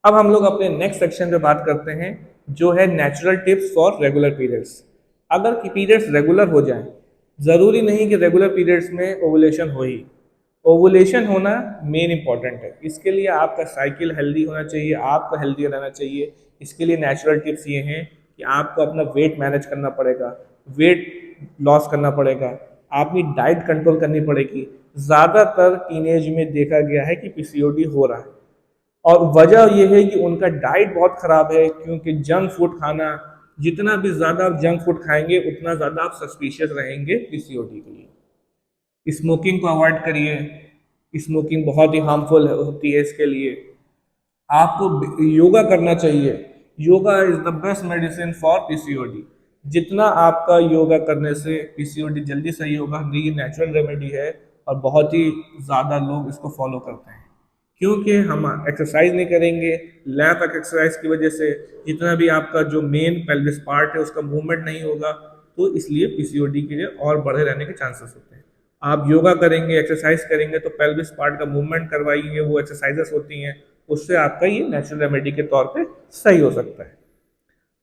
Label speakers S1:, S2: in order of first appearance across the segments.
S1: अब हम लोग अपने नेक्स्ट सेक्शन पे बात करते हैं जो है natural tips for regular periods. अगर पीरियड्स रेगुलर हो जाएं, ज़रूरी नहीं कि रेगुलर पीरियड्स में ओवुलेशन हो ही, ओवुलेशन होना मेन इंपॉर्टेंट है। इसके लिए आपका साइकिल हेल्दी होना चाहिए, आपका हेल्दी रहना चाहिए। इसके लिए नेचुरल टिप्स ये हैं कि आपको अपना वेट मैनेज करना पड़ेगा, वेट लॉस करना पड़ेगा, अपनी डाइट कंट्रोल करनी पड़ेगी। ज़्यादातर टीनेज में देखा गया है कि पीसीओडी हो रहा है और वजह यह है कि उनका डाइट बहुत ख़राब है, क्योंकि जंक फूड खाना, जितना भी ज़्यादा आप जंक फूड खाएंगे उतना ज़्यादा आप सस्पिशियस रहेंगे पीसीओडी के लिए। स्मोकिंग को अवॉइड करिए, स्मोकिंग बहुत ही हार्मफुल होती है। इसके लिए आपको योगा करना चाहिए। Yoga is the best medicine for PCOD. जितना आपका योगा करने से पीसीओडी जल्दी सही होगा, ये नेचुरल रेमेडी है और बहुत ही ज़्यादा लोग इसको फॉलो करते हैं। क्योंकि हम एक्सरसाइज नहीं करेंगे, लैप एक्सरसाइज की वजह से जितना भी आपका जो मेन पेल्विस पार्ट है उसका मूवमेंट नहीं होगा, तो इसलिए पीसीओडी के लिए और बढ़े रहने के चांसेस होते हैं। आप योगा करेंगे, एक्सरसाइज करेंगे तो पेल्विस पार्ट का मूवमेंट करवाइए, वो एक्सरसाइजेस होती हैं, उससे आपका ये नेचुरल रेमेडी के तौर पे सही हो सकता है।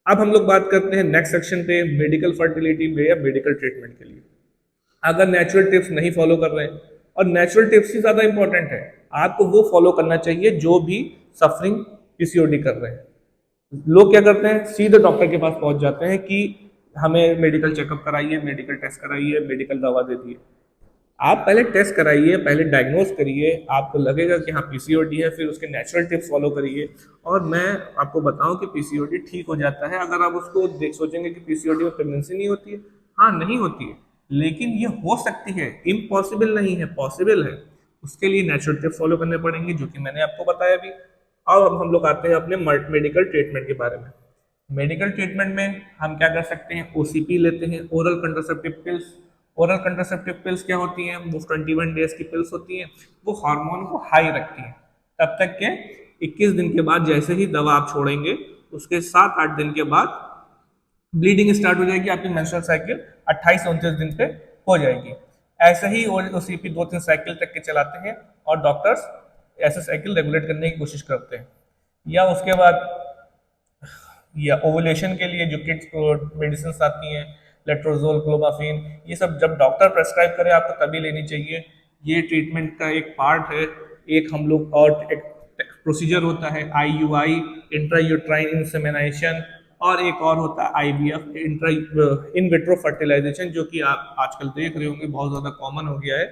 S1: अब हम लोग बात करते हैं नेक्स्ट सेक्शन पे, मेडिकल फर्टिलिटी में या मेडिकल ट्रीटमेंट के लिए। अगर नेचुरल टिप्स नहीं फॉलो कर रहे हैं, और नेचुरल टिप्स ही ज़्यादा इंपॉर्टेंट है, आपको वो फॉलो करना चाहिए जो भी सफरिंग पीसीओडी कर रहे हैं। लोग क्या करते हैं, सीधे डॉक्टर के पास पहुंच जाते हैं कि हमें मेडिकल चेकअप कराइए, मेडिकल टेस्ट कराइए, मेडिकल दवा दे दिए। आप पहले टेस्ट कराइए, पहले डायग्नोज करिए, आपको लगेगा कि हाँ पीसीओडी है, फिर उसके नेचुरल टिप्स फॉलो करिए। और मैं आपको बताऊं कि पीसीओडी ठीक हो जाता है। अगर आप उसको सोचेंगे कि पीसीओडी में प्रेगनेंसी नहीं होती है, हाँ नहीं होती है, लेकिन ये हो सकती है, इम्पॉसिबल नहीं है, पॉसिबल है। उसके लिए नेचुरल टिप्स फॉलो करने पड़ेंगे जो कि मैंने आपको बताया अभी। और अब हम लोग आते हैं अपने मेडिकल ट्रीटमेंट के बारे में। मेडिकल ट्रीटमेंट में हम क्या कर सकते हैं, ओसीपी लेते हैं, oral contraceptive pills. Oral contraceptive pills क्या होती हैं, वो 21 डेज की पिल्स होती हैं। वो हार्मोन को हाई रखती हैं तब तक के 21 दिन के बाद जैसे ही दवा आप छोड़ेंगे उसके 7-8 दिन के बाद ब्लीडिंग स्टार्ट हो जाएगी, आपकी मेंस्ट्रुअल साइकिल 28-29 दिन पे हो जाएगी। ऐसे ही ओसीपी 2-3 साइकिल तक के चलाते हैं और डॉक्टर्स ऐसे साइकिल रेगुलेट करने की कोशिश करते हैं। या उसके बाद या ओवुलेशन के लिए जो किड्स मेडिसिन आती हैं, लेट्रोजोल, क्लोमाफिन, ये सब जब डॉक्टर प्रेस्क्राइब करे आपको तभी लेनी चाहिए। ये ट्रीटमेंट का एक पार्ट है। एक हम लोग और एक प्रोसीजर होता है आईयूआई, इंट्रा यूट्राइन इंसेमिनेशन, और एक और होता है IVF, intra in vitro fertilization, जो कि आप आजकल देख रहे होंगे बहुत ज़्यादा कॉमन हो गया है।